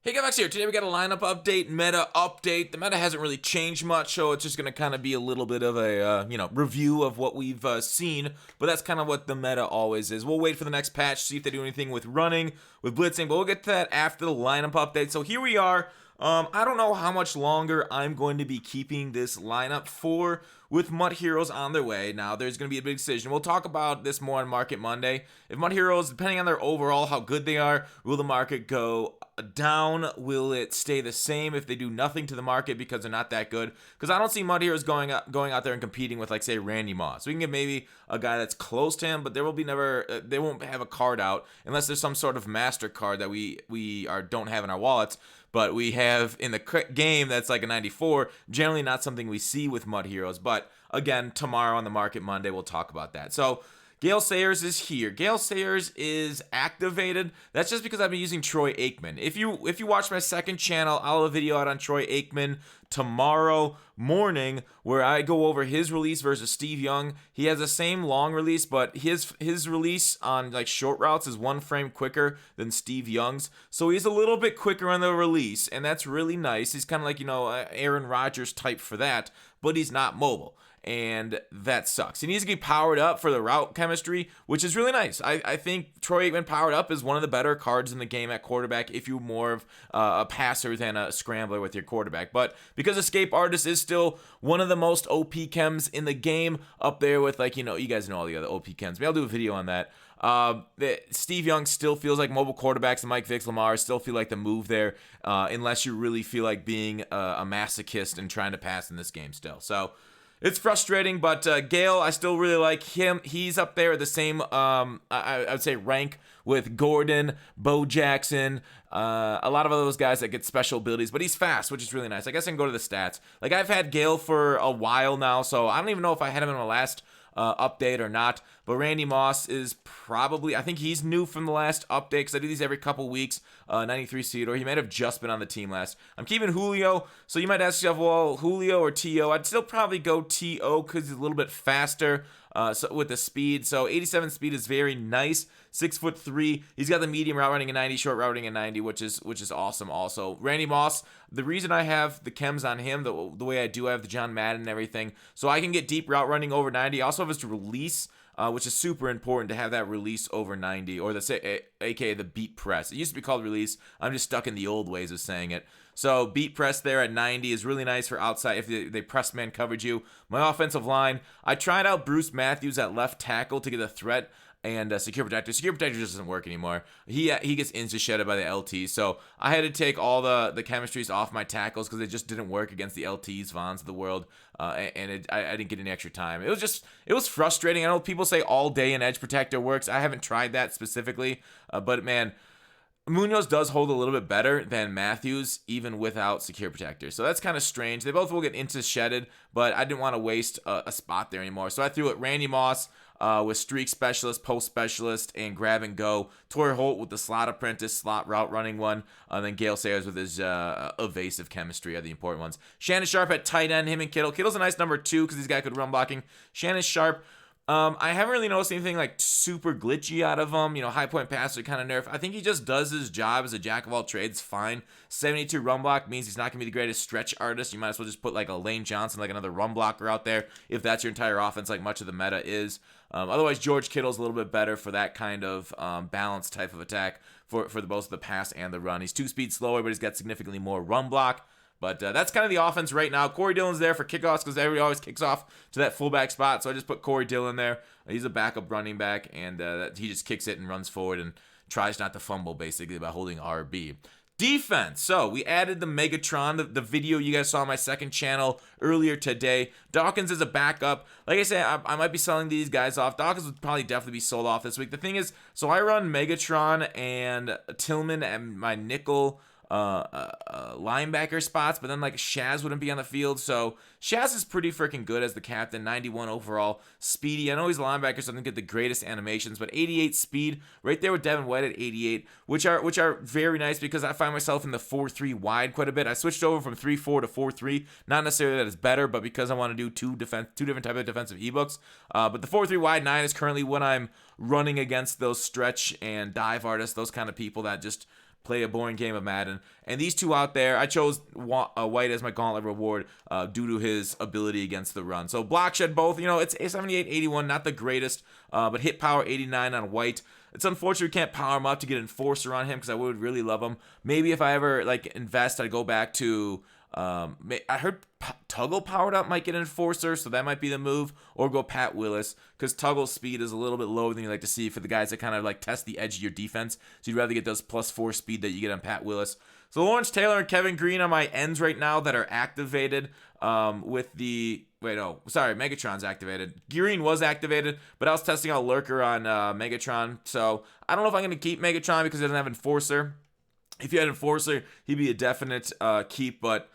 Hey guys, here. Today we got a lineup update, meta update. The meta hasn't really changed much, so it's just going to kind of be a little bit of a, review of what we've seen. But that's kind of what the meta always is. We'll wait for the next patch, see if they do anything with running, with blitzing, but we'll get to that after the lineup update. So here we are. I don't know how much longer I'm going to be keeping this lineup for with Mud Heroes on their way. Now, there's going to be a big decision. We'll talk about this more on Market Monday. If Mud Heroes, depending on their overall, how good they are, will the market go down? Will it stay the same if they do nothing to the market because they're not that good? Because I don't see Mud Heroes going out there and competing with, like, say, Randy Moss. We can get maybe a guy that's close to him, but there will be they won't have a card out unless there's some sort of master card that we don't have in our wallets. But we have in the game that's like a 94, generally not something we see with Mud Heroes. But again, tomorrow on the Market Monday, we'll talk about that. So Gale Sayers is here. Gale Sayers is activated. That's just because I've been using Troy Aikman. If you watch my second channel, I'll have a video out on Troy Aikman tomorrow morning where I go over his release versus Steve Young. He has the same long release, but his release on like short routes is 1 frame quicker than Steve Young's. So he's a little bit quicker on the release, and that's really nice. He's kind of like, Aaron Rodgers type for that, but he's not mobile. And that sucks. He needs to get powered up for the route chemistry, which is really nice. I think Troy Aikman powered up is one of the better cards in the game at quarterback if you're more of a passer than a scrambler with your quarterback. But because Escape Artist is still one of the most OP chems in the game, up there with, like, you guys know all the other OP chems. Maybe I'll do a video on that. Steve Young still feels like mobile quarterbacks, and Mike Vick, Lamar still feel like the move there, unless you really feel like being a masochist and trying to pass in this game still. So it's frustrating, but Gale, I still really like him. He's up there at the same, I would say, rank with Gordon, Bo Jackson, a lot of those guys that get special abilities, but he's fast, which is really nice. I guess I can go to the stats. Like, I've had Gale for a while now, so I don't even know if I had him in my last update or not. But Randy Moss is probably, I think he's new from the last update because I do these every couple weeks. 93 seed, or he might have just been on the team last. I'm keeping Julio, so you might ask yourself, well, Julio or T.O.? I'd still probably go T.O. because he's a little bit faster so with the speed. So 87 speed is very nice. 6'3". He's got the medium route running in 90, short route running in 90, which is awesome. Also, Randy Moss. The reason I have the chems on him, the way I do, I have the John Madden and everything, so I can get deep route running over 90. I also have his release, which is super important to have that release over 90, or aka the beat press. It used to be called release. I'm just stuck in the old ways of saying it. So beat press there at 90 is really nice for outside if they press man covered you. My offensive line, I tried out Bruce Matthews at left tackle to get a threat, and Secure Protector. Secure Protector just doesn't work anymore. He gets insta-shedded by the LT, so I had to take all the chemistries off my tackles because they just didn't work against the LTs, Vons of the world, and I didn't get any extra time. It was frustrating. I know people say all day an Edge Protector works. I haven't tried that specifically, but man, Munoz does hold a little bit better than Matthews, even without Secure Protector. So that's kind of strange. They both will get shedded, but I didn't want to waste a spot there anymore. So I threw it Randy Moss with Streak Specialist, Post Specialist, and Grab and Go. Torrey Holt with the Slot Apprentice, Slot Route Running one. And then Gale Sayers with his Evasive Chemistry are the important ones. Shannon Sharpe at tight end, him and Kittle. Kittle's a nice number 2 because he's got good run blocking. Shannon Sharpe, I haven't really noticed anything like super glitchy out of him. High point passer kind of nerf. I think he just does his job as a jack of all trades fine. 72 run block means he's not going to be the greatest stretch artist. You might as well just put like a Lane Johnson, like another run blocker out there, if that's your entire offense, like much of the meta is. Otherwise, George Kittle's a little bit better for that kind of balanced type of attack for both the pass and the run. He's 2 speed slower, but he's got significantly more run block. But that's kind of the offense right now. Corey Dillon's there for kickoffs because everybody always kicks off to that fullback spot. So I just put Corey Dillon there. He's a backup running back, and he just kicks it and runs forward and tries not to fumble, basically, by holding RB. Defense. So we added the Megatron, the video you guys saw on my second channel earlier today. Dawkins is a backup. Like I said, I might be selling these guys off. Dawkins would probably definitely be sold off this week. The thing is, so I run Megatron and Tillman and my nickel linebacker spots, but then like Shaz wouldn't be on the field, so Shaz is pretty freaking good as the captain. 91 overall, speedy. I know he's a linebacker, so doesn't get the greatest animations, but 88 speed, right there with Devin White at 88, which are very nice because I find myself in the 4-3 wide quite a bit. I switched over from 3-4 to 4-3. Not necessarily that it's better, but because I want to do two different type of defensive ebooks. But the 4-3 wide 9 is currently what I'm running against those stretch and dive artists, those kind of people that just play a boring game of Madden. And these two out there, I chose White as my gauntlet reward due to his ability against the run. So block shed both, you know, it's 78, 81, not the greatest, but hit power 89 on White. It's unfortunate we can't power him up to get Enforcer on him because I would really love him. Maybe if I ever like invest, I'd go back to I heard Tuggle powered up might get Enforcer, so that might be the move, or go Pat Willis because Tuggle's speed is a little bit lower than you like to see for the guys that kind of like test the edge of your defense. So you'd rather get those +4 speed that you get on Pat Willis. So Lawrence Taylor and Kevin Green are my ends right now that are activated with the Megatron's activated. Green was activated, but I was testing out Lurker on Megatron, so I don't know if I'm going to keep Megatron because it doesn't have Enforcer. If you had Enforcer, he'd be a definite keep, but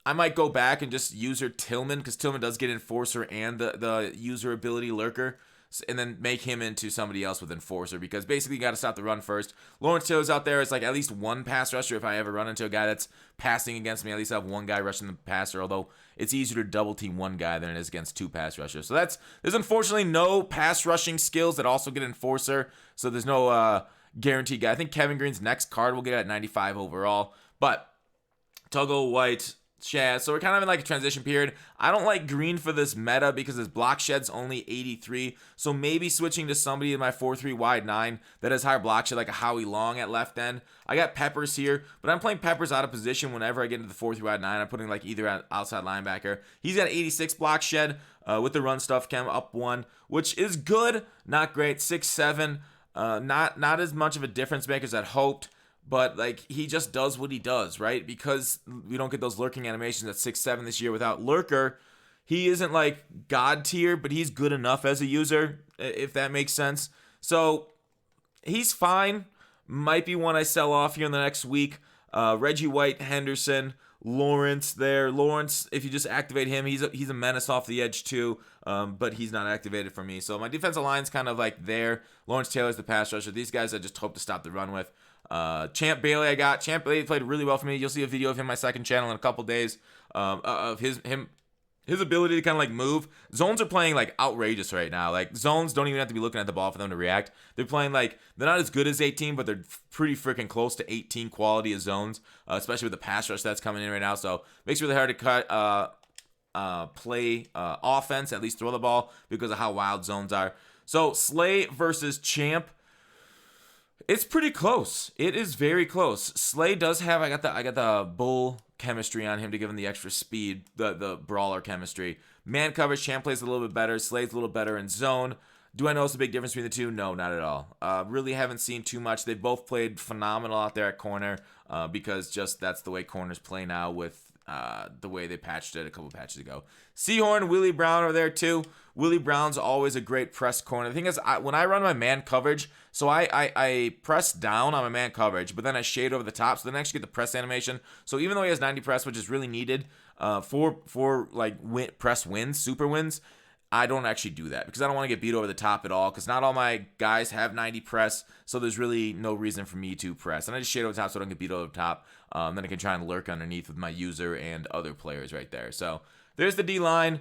I might go back and just user Tillman because Tillman does get Enforcer and the user ability Lurker, and then make him into somebody else with Enforcer because basically you got to stop the run first. Lawrence Taylor's out there as like at least one pass rusher. If I ever run into a guy that's passing against me, at least I have one guy rushing the passer, although it's easier to double team one guy than it is against two pass rushers. So there's unfortunately no pass rushing skills that also get Enforcer, so there's no guaranteed guy. I think Kevin Green's next card will get at 95 overall, but Tuggle, White, Shad. So we're kind of in like a transition period. I don't like Green for this meta because his block shed's only 83. So maybe switching to somebody in my 4-3 wide 9 that has higher block shed, like a Howie Long at left end. I got Peppers here, but I'm playing Peppers out of position whenever I get into the 4-3 wide 9. I'm putting like either outside linebacker. He's got 86 block shed with the run stuff chem up 1, which is good, not great. 6-7, not as much of a difference maker as I'd hoped. But, like, he just does what he does, right? Because we don't get those lurking animations at 6-7 this year without Lurker. He isn't, like, God tier, but he's good enough as a user, if that makes sense. So, he's fine. Might be one I sell off here in the next week. Reggie White, Henderson, Lawrence there. Lawrence, if you just activate him, he's a menace off the edge too, but he's not activated for me. So, my defensive line's kind of, like, there. Lawrence Taylor's the pass rusher. These guys I just hope to stop the run with. Champ Bailey I got. Champ Bailey played really well for me. You'll see a video of him on my second channel in a couple days of his ability to kind of like move. Zones are playing like outrageous right now. Like zones don't even have to be looking at the ball for them to react. They're playing like they're not as good as 18, but they're pretty freaking close to 18 quality of zones, especially with the pass rush that's coming in right now. So makes it really hard to cut play offense, at least throw the ball because of how wild zones are. So Slay versus Champ. It's pretty close. It is very close. Slay does have I got the bull chemistry on him to give him the extra speed, the brawler chemistry. Man coverage, Champ plays a little bit better. Slay's a little better in zone. Do I notice a big difference between the two? No, not at all. Really haven't seen too much. They both played phenomenal out there at corner because just that's the way corners play now with the way they patched it a couple patches ago. Seahorn, Willie Brown are there too. Willie Brown's always a great press corner. The thing is, when I run my man coverage, so I press down on my man coverage, but then I shade over the top, so then I actually get the press animation. So even though he has 90 press, which is really needed for like press wins, super wins, I don't actually do that because I don't want to get beat over the top at all because not all my guys have 90 press, so there's really no reason for me to press. And I just shade over the top so I don't get beat over the top. Then I can try and lurk underneath with my user and other players right there. So there's the D-line.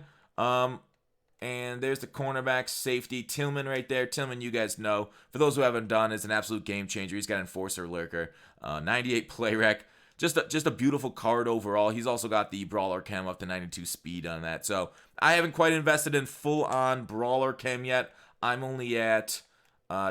And there's the cornerback, safety, Tillman right there. Tillman, you guys know. For those who haven't done, is an absolute game changer. He's got Enforcer, Lurker, 98 play rec. Just a beautiful card overall. He's also got the Brawler Chem up to 92 speed on that. So I haven't quite invested in full-on Brawler Chem yet. I'm only at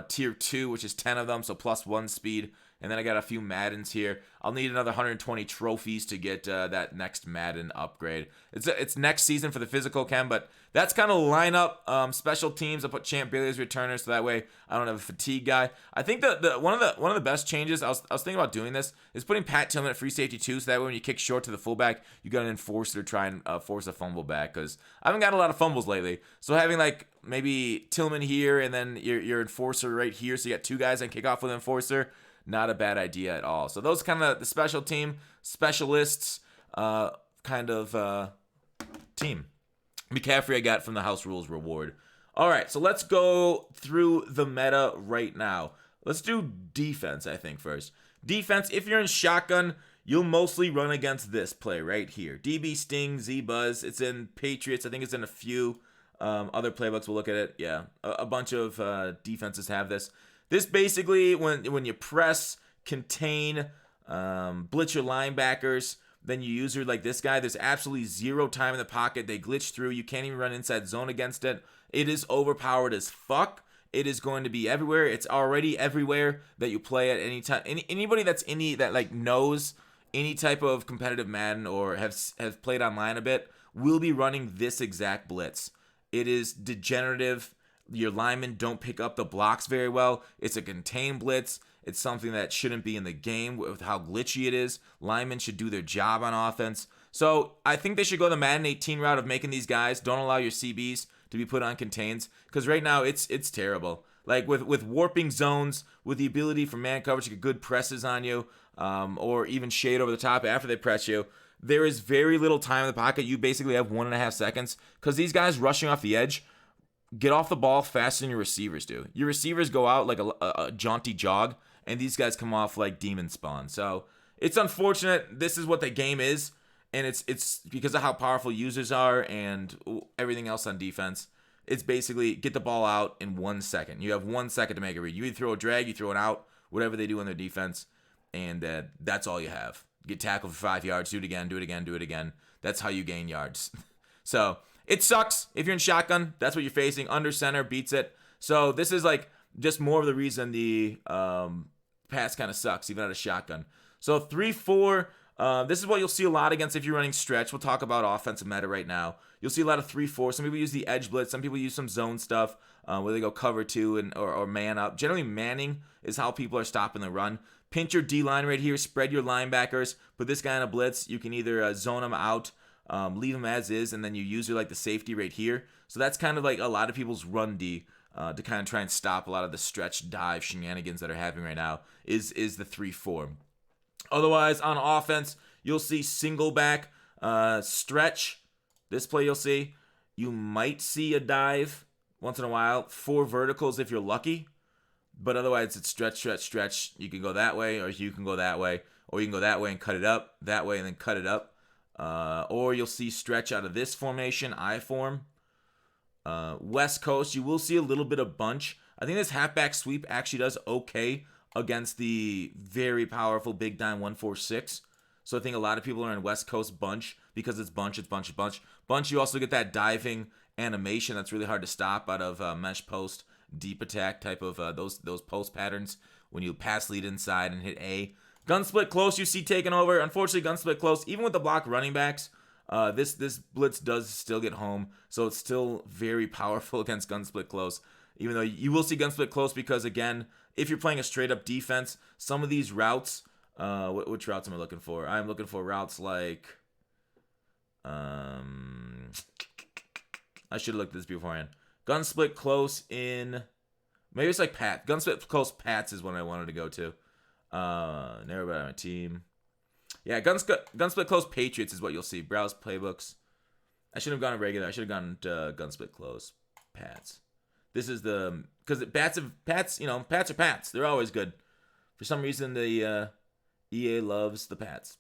Tier 2, which is 10 of them, so +1 speed. And then I got a few Maddens here. I'll need another 120 trophies to get that next Madden upgrade. It's next season for the physical chem, but that's kind of lineup. Special teams, I put Champ Bailey as returner, so that way I don't have a fatigue guy. I think that one of the best changes, I was thinking about doing this, is putting Pat Tillman at free safety too, so that way when you kick short to the fullback, you got to enforce it or try and force a fumble back, because I haven't got a lot of fumbles lately. So having like maybe Tillman here and then your enforcer right here, so you got two guys that kick off with enforcer. Not a bad idea at all. So those kind of the special team, specialists kind of team. McCaffrey I got from the House Rules reward. All right, so let's go through the meta right now. Let's do defense, I think, first. Defense, if you're in shotgun, you'll mostly run against this play right here. DB Sting, Z-Buzz. It's in Patriots. I think it's in a few other playbooks. We'll look at it. Yeah, a bunch of defenses have this. This basically, when you press, contain, blitz your linebackers. Then you use her like this guy. There's absolutely zero time in the pocket. They glitch through. You can't even run inside zone against it. It is overpowered as fuck. It is going to be everywhere. It's already everywhere that you play at any time. Anybody that like knows any type of competitive Madden or has played online a bit will be running this exact blitz. It is degenerative. Your linemen don't pick up the blocks very well. It's a contained blitz. It's something that shouldn't be in the game with how glitchy it is. Linemen should do their job on offense. So I think they should go the Madden 18 route of making these guys. Don't allow your CBs to be put on contains, because right now it's terrible. Like with warping zones, with the ability for man coverage to get good presses on you, or even shade over the top after they press you, there is very little time in the pocket. You basically have 1.5 seconds, because these guys rushing off the edge get off the ball faster than your receivers do. Your receivers go out like a jaunty jog, and these guys come off like demon spawn. So it's unfortunate. This is what the game is, and it's because of how powerful users are and everything else on defense. It's basically get the ball out in 1 second. You have 1 second to make a read. You either throw a drag, you throw it out, whatever they do on their defense, and that's all you have. Get tackled for 5 yards, do it again, do it again, do it again. That's how you gain yards. So it sucks if you're in shotgun. That's what you're facing. Under center beats it. So this is like just more of the reason the pass kind of sucks, even out of shotgun. So 3-4. This is what you'll see a lot against if you're running stretch. We'll talk about offensive meta right now. You'll see a lot of 3-4. Some people use the edge blitz. Some people use some zone stuff where they go cover 2 or man up. Generally, manning is how people are stopping the run. Pinch your D-line right here. Spread your linebackers. Put this guy in a blitz. You can either zone him out, leave him as is, and then you use her like the safety right here. So that's kind of like a lot of people's run D to kind of try and stop a lot of the stretch dive shenanigans that are happening right now is the 3-4. Otherwise, on offense, you'll see single back, stretch. This play you'll see. You might see a dive once in a while. 4 verticals if you're lucky. But otherwise, it's stretch, stretch, stretch. You can go that way, or you can go that way. Or you can go that way and cut it up, that way and then cut it up. Or you'll see stretch out of this formation, I form. West Coast, you will see a little bit of bunch. I think this halfback sweep actually does okay against the very powerful Big Dime 146. So I think a lot of people are in West Coast bunch because it's bunch, it's bunch, it's bunch. Bunch, you also get that diving animation that's really hard to stop out of mesh post, deep attack type of those post patterns when you pass lead inside and hit A. Gun split close, you see taking over. Unfortunately, gun split close, even with the block running backs, this blitz does still get home. So it's still very powerful against gun split close. Even though you will see gun split close because, again, if you're playing a straight-up defense, some of these routes, which routes am I looking for? I'm looking for routes like, I should have looked at this beforehand. Gun split close in, maybe it's like Pat. Gun split close Pats is what I wanted to go to. Never been on my team. Yeah, gun split close Patriots is what you'll see. Browse playbooks. I should have gone regular. I should have gone gun split close Pats. This is the, because Pats, you know, Pats are Pats. They're always good. For some reason, the EA loves the Pats.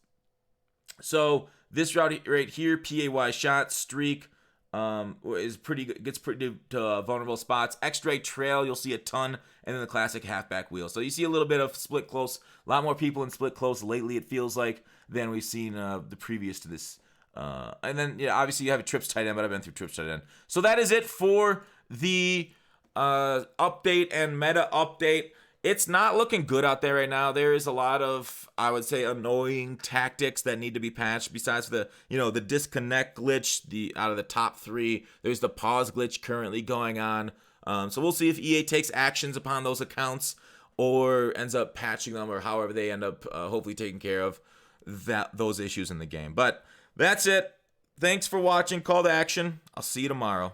So this route right here, PAY shot, streak, is pretty good, gets pretty vulnerable spots. X-ray trail, you'll see a ton, and then the classic halfback wheel. So you see a little bit of split close. A lot more people in split close lately, it feels like, than we've seen the previous to this. And then, yeah, obviously you have a trips tight end, but I've been through trips tight end. So that is it for the update and meta update. It's not looking good out there right now. There is a lot of, I would say, annoying tactics that need to be patched. Besides the, you know, the disconnect glitch, out of the top 3, there's the pause glitch currently going on. So we'll see if EA takes actions upon those accounts or ends up patching them, or however they end up hopefully taking care of those issues in the game. But that's it. Thanks for watching. Call to action. I'll see you tomorrow.